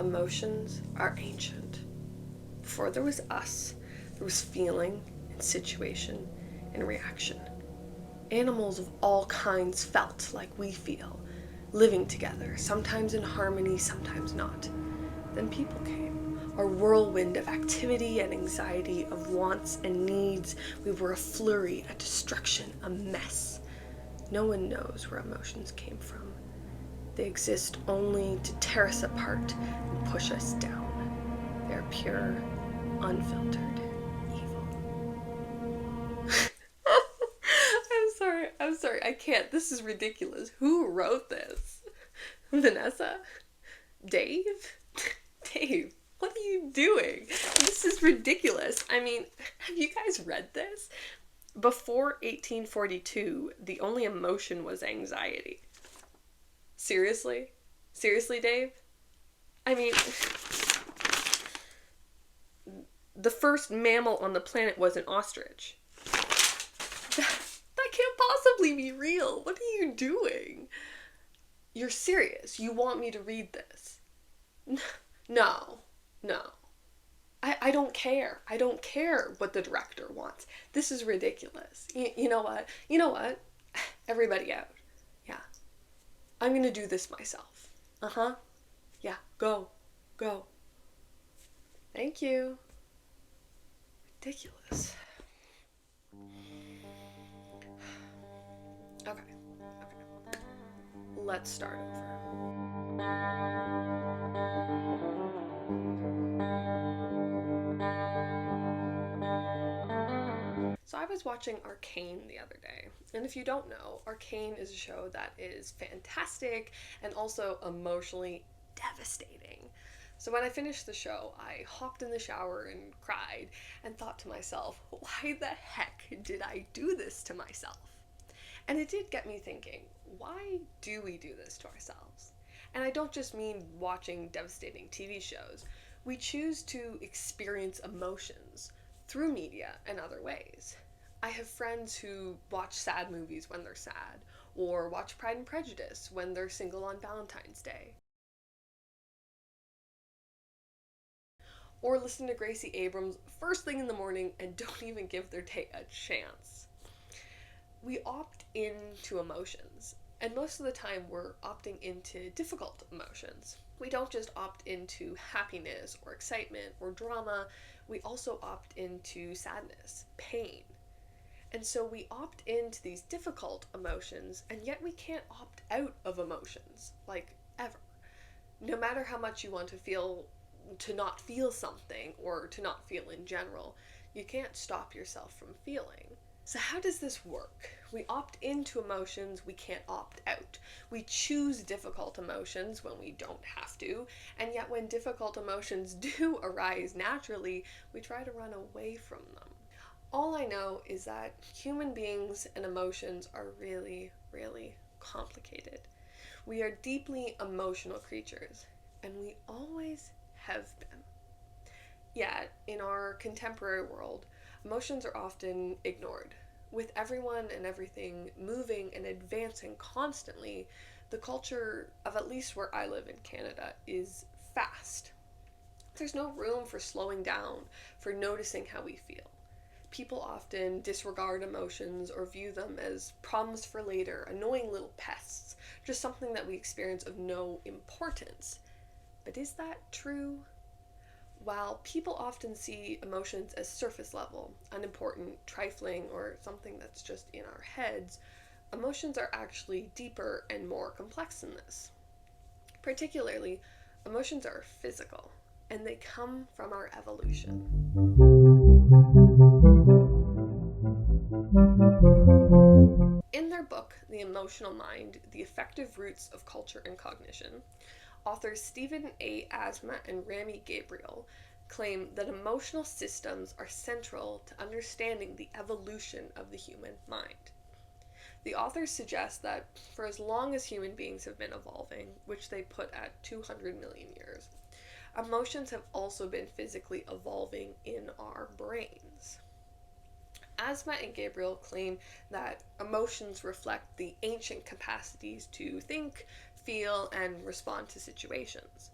Emotions are ancient. Before there was us, there was feeling and situation and reaction. Animals of all kinds felt like we feel, living together, sometimes in harmony, sometimes not. Then people came, a whirlwind of activity and anxiety, of wants and needs. We were a flurry, a destruction, a mess. No one knows where emotions came from. They exist only to tear us apart and push us down. They're pure, unfiltered evil. I'm sorry, I can't. This is ridiculous. Who wrote this? Vanessa? Dave? Dave, what are you doing? This is ridiculous. I mean, have you guys read this? Before 1842, the only emotion was anxiety. Seriously? Seriously, Dave? I mean, the first mammal on the planet was an ostrich. That can't possibly be real. What are you doing? You're serious. You want me to read this? No. No. I don't care. I don't care what the director wants. This is ridiculous. You know what? You know what? Everybody out. Yeah. I'm gonna do this myself. Uh-huh. Yeah, go. Go. Thank you. Ridiculous. Okay. Okay. Let's start over. So I was watching Arcane the other day, and if you don't know, Arcane is a show that is fantastic and also emotionally devastating. So when I finished the show, I hopped in the shower and cried and thought to myself, why the heck did I do this to myself? And it did get me thinking, why do we do this to ourselves? And I don't just mean watching devastating TV shows. We choose to experience emotions through media and other ways. I have friends who watch sad movies when they're sad, or watch Pride and Prejudice when they're single on Valentine's Day, or listen to Gracie Abrams first thing in the morning and don't even give their day a chance. We opt into emotions, and most of the time we're opting into difficult emotions. We don't just opt into happiness or excitement or drama, we also opt into sadness, pain. And so we opt into these difficult emotions, and yet we can't opt out of emotions, like ever. No matter how much you want to not feel something, or to not feel in general, you can't stop yourself from feeling. So, how does this work? We opt into emotions we can't opt out. We choose difficult emotions when we don't have to, and yet when difficult emotions do arise naturally, we try to run away from them. All I know is that human beings and emotions are really, really complicated. We are deeply emotional creatures, and we always have been. Yet, in our contemporary world, emotions are often ignored. With everyone and everything moving and advancing constantly, the culture of at least where I live in Canada is fast. There's no room for slowing down, for noticing how we feel. People often disregard emotions or view them as problems for later, annoying little pests, just something that we experience of no importance. But is that true? While people often see emotions as surface level, unimportant, trifling, or something that's just in our heads, emotions are actually deeper and more complex than this. Particularly, emotions are physical, and they come from our evolution. In their book, The Emotional Mind, The Effective Roots of Culture and Cognition, authors Stephen A. Asma and Rami Gabriel claim that emotional systems are central to understanding the evolution of the human mind. The authors suggest that for as long as human beings have been evolving, which they put at 200 million years, emotions have also been physically evolving in our brains. Asma and Gabriel claim that emotions reflect the ancient capacities to think, feel, and respond to situations.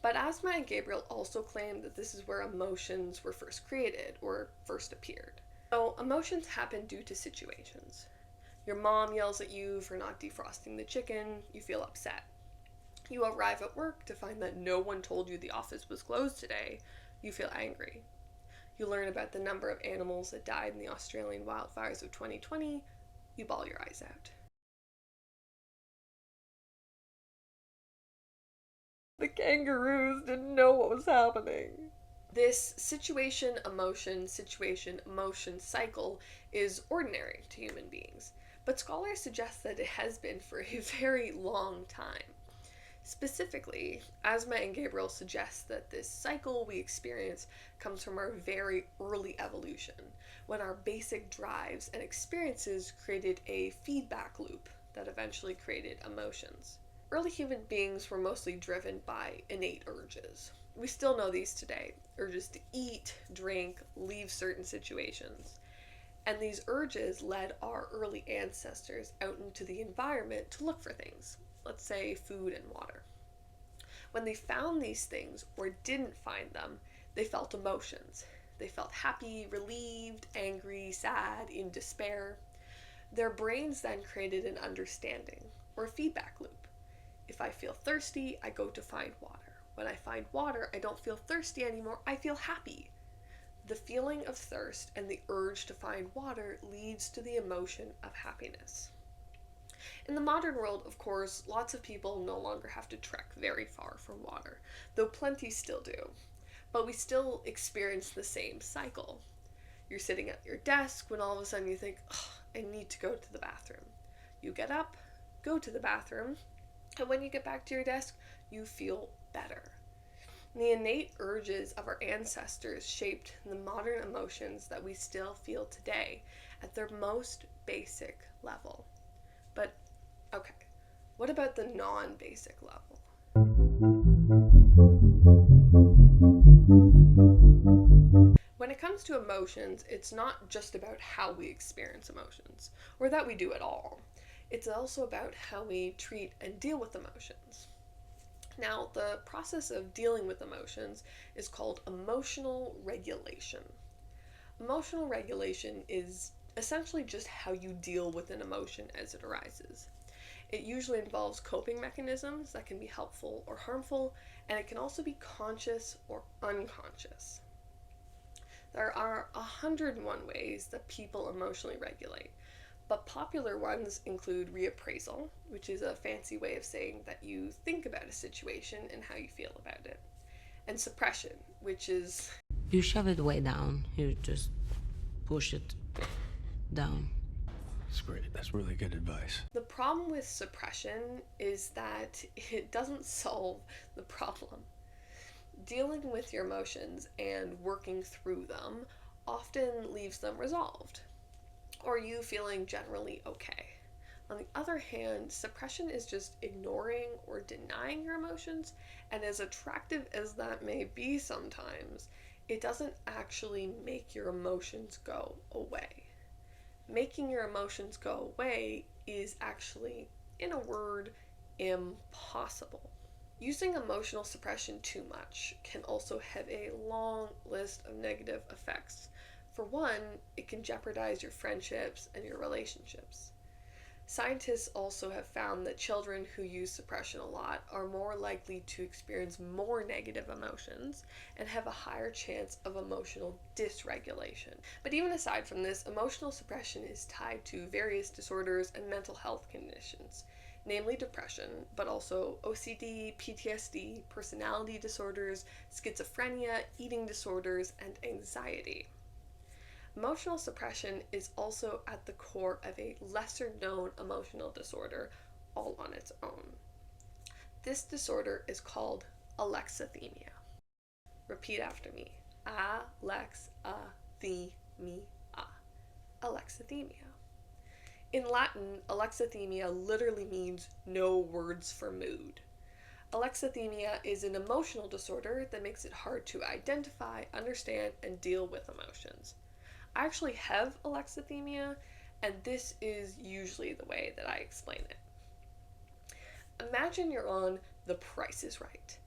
But Asma and Gabriel also claim that this is where emotions were first created or first appeared. So, emotions happen due to situations. Your mom yells at you for not defrosting the chicken, you feel upset. You arrive at work to find that no one told you the office was closed today, you feel angry. You learn about the number of animals that died in the Australian wildfires of 2020, you bawl your eyes out. The kangaroos didn't know what was happening. This situation, emotion cycle is ordinary to human beings, but scholars suggest that it has been for a very long time. Specifically, Asma and Gabriel suggest that this cycle we experience comes from our very early evolution, when our basic drives and experiences created a feedback loop that eventually created emotions. Early human beings were mostly driven by innate urges. We still know these today, urges to eat, drink, leave certain situations. And these urges led our early ancestors out into the environment to look for things, let's say food and water. When they found these things or didn't find them, they felt emotions. They felt happy, relieved, angry, sad, in despair. Their brains then created an understanding, or a feedback loop. If I feel thirsty, I go to find water. When I find water, I don't feel thirsty anymore, I feel happy. The feeling of thirst and the urge to find water leads to the emotion of happiness. In the modern world, of course, lots of people no longer have to trek very far for water, though plenty still do. But we still experience the same cycle. You're sitting at your desk when all of a sudden you think, oh, I need to go to the bathroom. You get up, go to the bathroom, and when you get back to your desk, you feel better. The innate urges of our ancestors shaped the modern emotions that we still feel today at their most basic level. But, okay, what about the non-basic level? When it comes to emotions, it's not just about how we experience emotions, or that we do at all. It's also about how we treat and deal with emotions. Now, the process of dealing with emotions is called emotional regulation. Emotional regulation is essentially just how you deal with an emotion as it arises. It usually involves coping mechanisms that can be helpful or harmful, and it can also be conscious or unconscious. There are 101 ways that people emotionally regulate, but popular ones include reappraisal, which is a fancy way of saying that you think about a situation and how you feel about it, and suppression, which is You shove it way down. You just push it down. That's great. That's really good advice. the problem with suppression is that it doesn't solve the problem. Dealing with your emotions and working through them often leaves them resolved, or you feeling generally okay. On the other hand, suppression is just ignoring or denying your emotions, and as attractive as that may be sometimes, it doesn't actually make your emotions go away. Making your emotions go away is actually, in a word, impossible. Using emotional suppression too much can also have a long list of negative effects. For one, it can jeopardize your friendships and your relationships. Scientists also have found that children who use suppression a lot are more likely to experience more negative emotions and have a higher chance of emotional dysregulation. But even aside from this, emotional suppression is tied to various disorders and mental health conditions, namely depression, but also OCD, PTSD, personality disorders, schizophrenia, eating disorders, and anxiety. Emotional suppression is also at the core of a lesser known emotional disorder all on its own. This disorder is called alexithymia. Repeat after me. Alexithymia. Alexithymia. In Latin, alexithymia literally means no words for mood. Alexithymia is an emotional disorder that makes it hard to identify, understand, and deal with emotions. I actually have alexithymia, and this is usually the way that I explain it. Imagine you're on The Price is Right,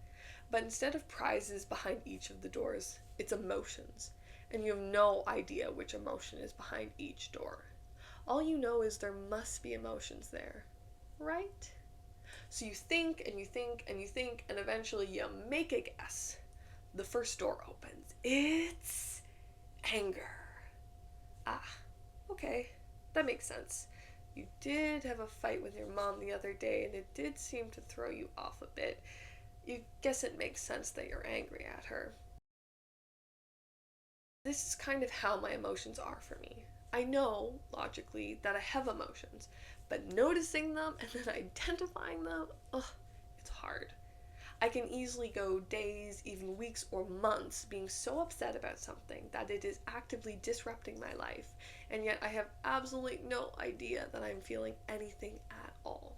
But instead of prizes behind each of the doors, it's emotions. And you have no idea which emotion is behind each door. All you know is there must be emotions there, right? So you think and you think and you think, and eventually you make a guess. The first door opens. It's anger. Ah, okay, that makes sense. You did have a fight with your mom the other day, and it did seem to throw you off a bit. You guess it makes sense that you're angry at her. This is kind of how my emotions are for me. I know, logically, that I have emotions, but noticing them and then identifying them, it's hard. I can easily go days, even weeks or months being so upset about something that it is actively disrupting my life, and yet I have absolutely no idea that I'm feeling anything at all.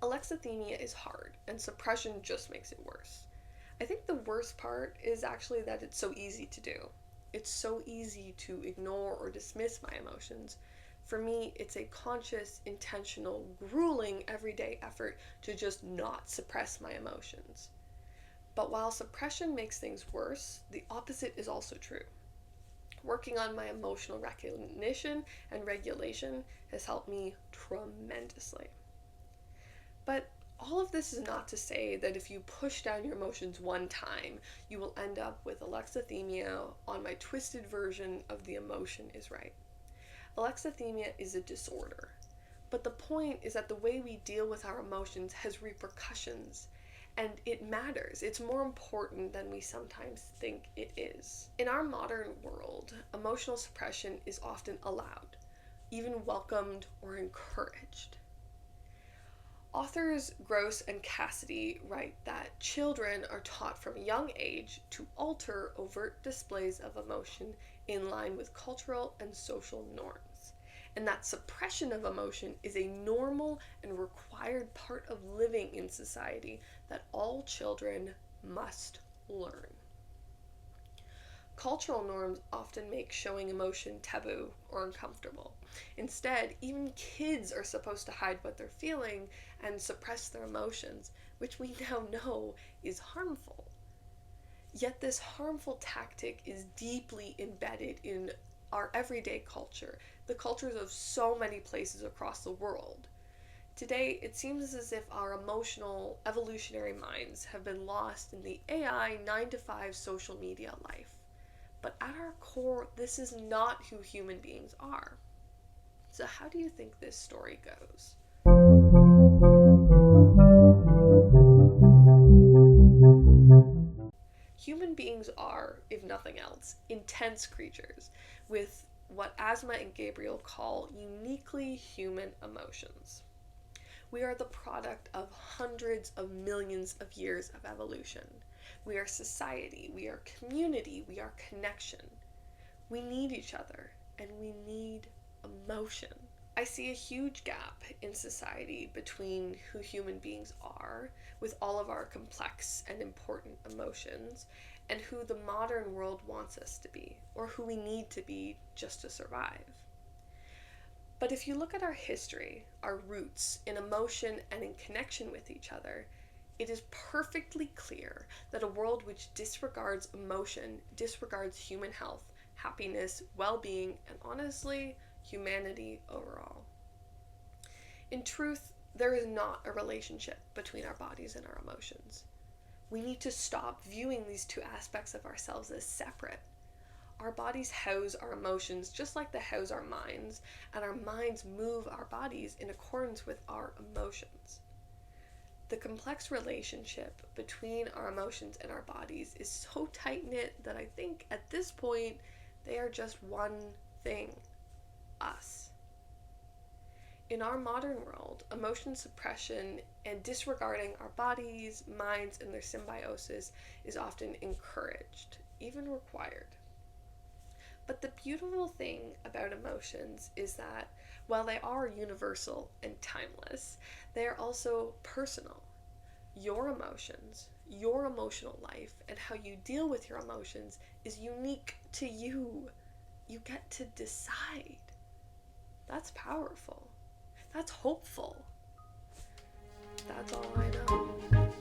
Alexithymia is hard, and suppression just makes it worse. I think the worst part is actually that it's so easy to do. It's so easy to ignore or dismiss my emotions. For me, it's a conscious, intentional, grueling, everyday effort to just not suppress my emotions. But while suppression makes things worse, the opposite is also true. Working on my emotional recognition and regulation has helped me tremendously. But all of this is not to say that if you push down your emotions one time, you will end up with alexithymia on my twisted version of the emotion is right. Alexithymia is a disorder, but the point is that the way we deal with our emotions has repercussions, and it matters. It's more important than we sometimes think it is. In our modern world, emotional suppression is often allowed, even welcomed or encouraged. Authors Gross and Cassidy write that children are taught from a young age to alter overt displays of emotion in line with cultural and social norms, and that suppression of emotion is a normal and required part of living in society that all children must learn. Cultural norms often make showing emotion taboo or uncomfortable. Instead, even kids are supposed to hide what they're feeling and suppress their emotions, which we now know is harmful. Yet this harmful tactic is deeply embedded in our everyday culture, the cultures of so many places across the world. Today, it seems as if our emotional, evolutionary minds have been lost in the AI 9-to-5 social media life. But at our core, this is not who human beings are. So how do you think this story goes? Human beings are, if nothing else, intense creatures with what Asma and Gabriel call uniquely human emotions. We are the product of hundreds of millions of years of evolution. We are society, we are community, we are connection. We need each other, and we need emotion. I see a huge gap in society between who human beings are, with all of our complex and important emotions, and who the modern world wants us to be, or who we need to be just to survive. But if you look at our history, our roots in emotion and in connection with each other, it is perfectly clear that a world which disregards emotion disregards human health, happiness, well-being, and honestly, humanity overall. In truth, there is not a relationship between our bodies and our emotions. We need to stop viewing these two aspects of ourselves as separate. Our bodies house our emotions just like they house our minds, and our minds move our bodies in accordance with our emotions. The complex relationship between our emotions and our bodies is so tight-knit that I think at this point they are just one thing: us. In our modern world, emotion suppression and disregarding our bodies, minds, and their symbiosis is often encouraged, even required. But the beautiful thing about emotions is that while they are universal and timeless, they are also personal. Your emotions, your emotional life, and how you deal with your emotions is unique to you. You get to decide. That's powerful. That's hopeful. That's all I know.